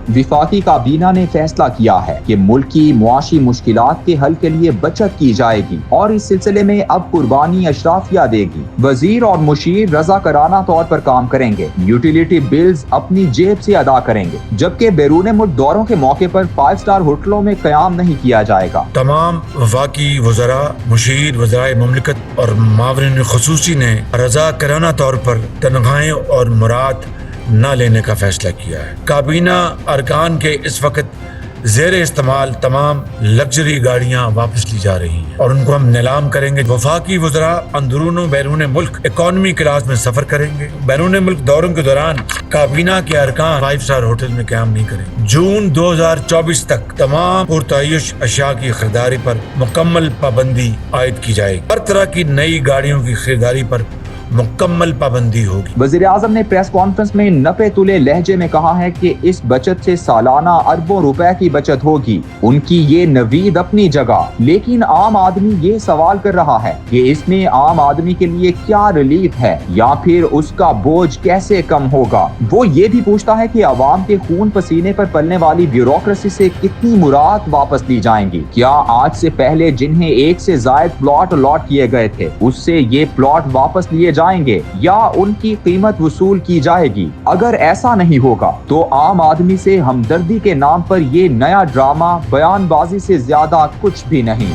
वफाकी काबीना ने फैसला किया है कि मुल्क की मुआशी मुश्किलात के हल के लिए बचत की जाएगी और इस सिलसिले में अब कुर्बानी अशराफिया देगी। वजीर और मुशीर रज़ाकाराना तौर पर काम करेंगे, यूटिलिटी बिल्स अपनी जेब से अदा करेंगे, जबकि बैरून मुल्क दौरों के मौके पर 5 स्टार होटलों में क़याम नहीं किया जाएगा। तमाम वफाकी वज़रा, मुशीर, वज़राए मुमलिकत और मावरिन ख़ुसूसी ने रज़ाकाराना तौर पर तनख्वाहें और मुराद न लेने का फैसला किया है। काबीना अरकान के इस वक्त ज़ेर इस्तेमाल तमाम लग्जरी गाड़ियाँ वापस ली जा रही हैं और उनको हम नीलाम करेंगे। वफाकी वज़रा अंदरून बैरून मुल्क इकॉनमी क्लास में सफ़र करेंगे। बैरून मुल्क दौरों के दौरान काबीना के अरकान 5 स्टार होटल में क़याम नहीं करेंगे। जून 2024 तक तमाम पुरतयश अशिया की खरीदारी पर मुकम्मल पाबंदी आयद की जाएगी। हर तरह की नई गाड़ियों की खरीदारी पर मुकम्मल पाबंदी होगी। वज़ीर आज़म ने प्रेस कॉन्फ्रेंस में नपे तुले लहजे में कहा है कि इस बचत से सालाना अरबों रुपए की बचत होगी। उनकी ये नवीद अपनी जगह, लेकिन आम आदमी ये सवाल कर रहा है कि इसमें आम आदमी के लिए क्या रिलीफ है या फिर उसका बोझ कैसे कम होगा। वो ये भी पूछता है कि आवाम के खून पसीने पर पलने वाली ब्यूरोक्रेसी से कितनी मुराद वापस ली जाएंगी। क्या आज से पहले जिन्हें एक से ज्यादा प्लॉट अलॉट किए गए थे उससे ये प्लॉट वापस लिए जाएंगे या उनकी कीमत वसूल की जाएगी। अगर ऐसा नहीं होगा तो आम आदमी से हमदर्दी के नाम पर ये नया ड्रामा बयानबाजी से ज्यादा कुछ भी नहीं।